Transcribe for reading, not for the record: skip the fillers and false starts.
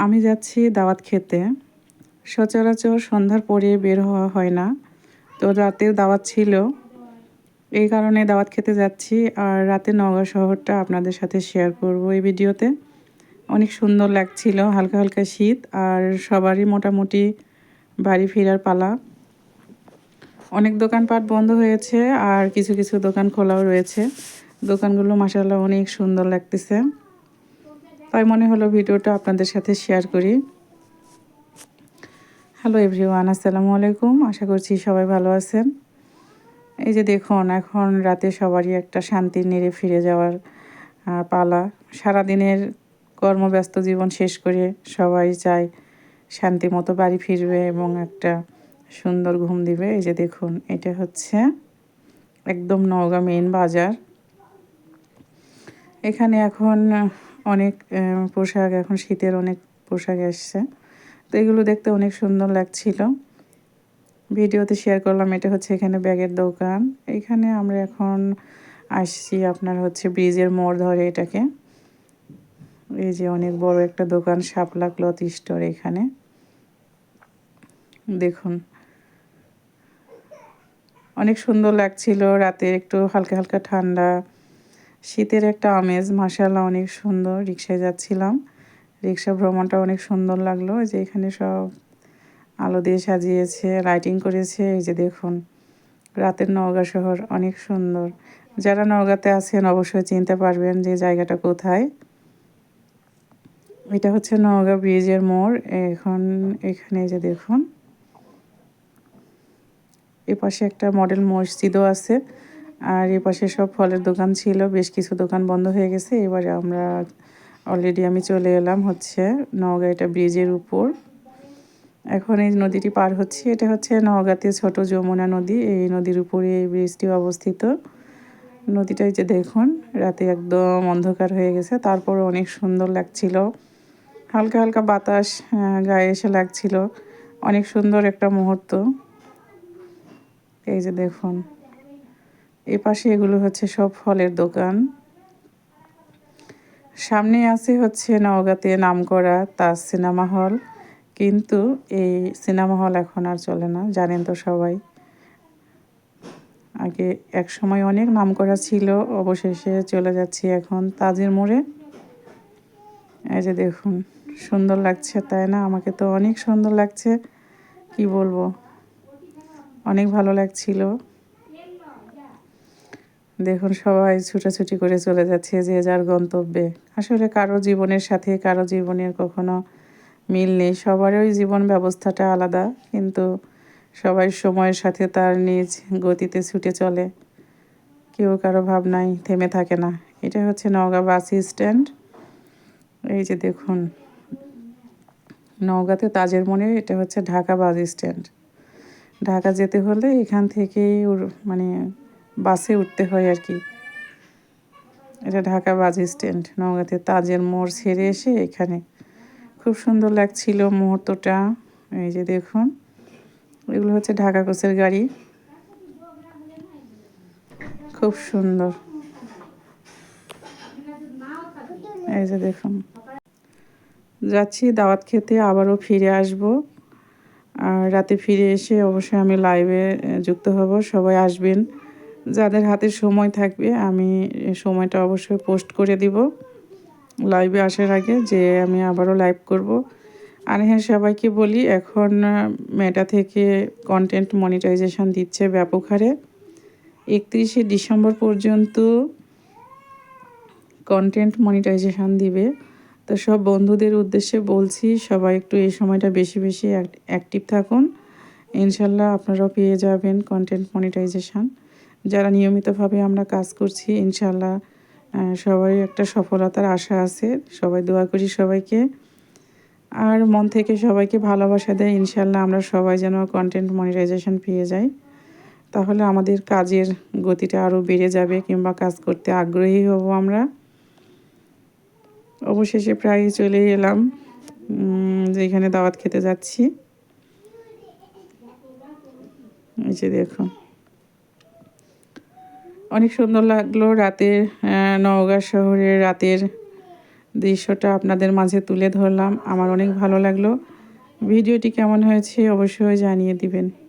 আমি যাচ্ছি দাওয়াত খেতে। সচরাচর সন্ধ্যার পরে বের হওয়া হয় না। তো রাতের দাওয়াত ছিল। এই কারণে দাওয়াত খেতে যাচ্ছি। আর রাতে নওগাঁ শহরটা আপনাদের সাথে শেয়ার করব এই ভিডিওতে। অনেক সুন্দর লাগছিল, হালকা হালকা শীত আর সবারই মোটামুটি বাড়ি ফেরার পালা। অনেক দোকানপাট বন্ধ হয়েছে আর কিছু কিছু দোকান খোলাও রয়েছে। দোকানগুলো মাশাআল্লাহ অনেক সুন্দর লাগতেছে। তাই মনে হলো ভিডিওটা আপনাদের সাথে শেয়ার করি। হ্যালো এভরিওয়ান, আসসালামু আলাইকুম। আশা করছি সবাই ভালো আছেন। এই যে দেখুন, এখন রাতে সবারই একটা শান্তির নীড়ে ফিরে যাওয়ার পালা। সারাদিনের কর্মব্যস্ত জীবন শেষ করে সবাই চায় শান্তি মতো বাড়ি ফিরবে এবং একটা সুন্দর ঘুম দিবে। এই যে দেখুন, এটা হচ্ছে একদম নওগাঁ মেইন বাজার। এখানে এখন অনেক পোশাক, এখন শীতের অনেক পোশাক এসছে। তো এগুলো দেখতে অনেক সুন্দর লাগছিল। ভিডিওতে শেয়ার করলাম। এটা হচ্ছে এখানে ব্যাগের দোকান। এখানে আমরা এখন আসছি আপনার হচ্ছে ব্রিজের মোড় ধরে এটাকে। এই যে অনেক বড় একটা দোকান, শাপলা ক্লথ স্টোর। এখানে দেখুন অনেক সুন্দর লাগছিল। রাতে একটু হালকা হালকা ঠান্ডা, শীতের একটা আমেজ। মাশাআল্লাহ অনেক সুন্দর। রিক্সায় যাচ্ছিলাম, রিক্সা ভ্রমণটা অনেক সুন্দর লাগলো। যে এখানে সব আলো দিয়ে সাজিয়েছে, লাইটিং করেছে। এই যে দেখুন, রাতের নওগাঁ শহর অনেক সুন্দর। যারা নওগাঁতে আছেন অবশ্যই চিনতে পারবেন যে জায়গাটা কোথায়। এটা হচ্ছে নওগাঁ ব্রিজের মোড়। এখন এখানে যে দেখুন, এপাশে একটা মডেল মসজিদও আছে। আর এপাশে সব ফলের দোকান ছিল, বেশ কিছু দোকান বন্ধ হয়ে গেছে। এবারে আমরা অলরেডি আমি চলে এলাম হচ্ছে নওগাঁ, এটা ব্রিজের উপর। এখন এই নদীটি পার হচ্ছে। এটা হচ্ছে নওগাঁতে ছোট যমুনা নদী। এই নদীর উপরে এই ব্রিজটি অবস্থিত। নদীটাই যে দেখুন, রাতে একদম অন্ধকার হয়ে গেছে, তারপর অনেক সুন্দর লাগছিল। হালকা হালকা বাতাস গায়ে এসে লাগছিল। অনেক সুন্দর একটা মুহূর্ত। এই যে দেখুন, এ পাশে এগুলো হচ্ছে সব ফলের দোকান। সামনে আছে হচ্ছে নওগাঁতে নামকরা তাজ সিনেমা হল। কিন্তু এই সিনেমা হল এখন আর চলে না, জানেন তো সবাই। আগে এক সময় অনেক নামকরা ছিল, অবশেষে চলে যাচ্ছি এখন তাজের মোড়ে। এই যে দেখুন, সুন্দর লাগছে তাই না? আমাকে তো অনেক সুন্দর লাগছে, কি বলবো, অনেক ভালো লাগছিল। দেখুন সবাই ছুটাছুটি করে চলে যাচ্ছে যে যার গন্তব্যে। আসলে কারো জীবনের সাথে কারো জীবনের কখনো মিল নেই। সবারই জীবন ব্যবস্থাটা আলাদা, কিন্তু সবাই সময়ের সাথে তার নিজ গতিতে ছুটে চলে। কেউ কারো ভাবনায় থেমে থাকে না। এটা হচ্ছে নওগাঁ বাস স্ট্যান্ড। এই যে দেখুন, নওগাঁতে তাজের মোড়ে এটা হচ্ছে ঢাকা বাস স্ট্যান্ড। ঢাকা যেতে হলে এখান থেকেই মানে বাসে উঠতে হয় আর কি। এটা ঢাকা বাস স্ট্যান্ড। নওগাঁতে তাজের মোড় ছেড়ে এসে এখানে খুব সুন্দর লাগছিল মুহূর্তটা। এই যে দেখুন, এগুলো হচ্ছে ঢাকা কোচের গাড়ি, খুব সুন্দর। এই যে দেখুন, যাচ্ছি দাওয়াত খেতে, আবারও ফিরে আসব। আর রাতে ফিরে এসে অবশ্যই আমি লাইভে যুক্ত হব। সবাই আসবেন, যাদের হাতে সময় থাকবে। আমি সময়টা অবশ্যই পোস্ট করে দিব লাইভে আসার আগে, যে আমি আবারও লাইভ করব। আর হ্যাঁ, সবাইকে বলি, এখন মেটা থেকে কন্টেন্ট মনিটাইজেশন দিচ্ছে ব্যাপক হারে। 31শে ডিসেম্বর পর্যন্ত কন্টেন্ট মনিটাইজেশন দিবে। তো সব বন্ধুদের উদ্দেশ্যে বলছি, সবাই একটু এই সময়টা বেশি বেশি অ্যাক্টিভ থাকুন। ইনশাল্লাহ আপনারাও পেয়ে যাবেন কন্টেন্ট মনিটাইজেশন। যারা নিয়মিতভাবে আমরা কাজ করছি, ইনশাল্লাহ সবাই একটা সফলতার আশা আছে। সবাই দোয়া করি সবাইকে, আর মন থেকে সবাইকে ভালোবাসা দেয়। ইনশাল্লাহ আমরা সবাই যেন কন্টেন্ট মনিটাইজেশন পেয়ে যাই, তাহলে আমাদের কাজের গতিটা আরও বেড়ে যাবে, কিংবা কাজ করতে আগ্রহী হব আমরা। অবশেষে প্রায় চলে এলাম যেখানে দাওয়াত খেতে যাচ্ছি। এই যে দেখুন, অনেক সুন্দর লাগলো রাতের নওগাঁ শহরের রাতের দৃশ্যটা আপনাদের মাঝে তুলে ধরলাম। আমার অনেক ভালো লাগলো। ভিডিওটি কেমন হয়েছে অবশ্যই জানিয়ে দিবেন।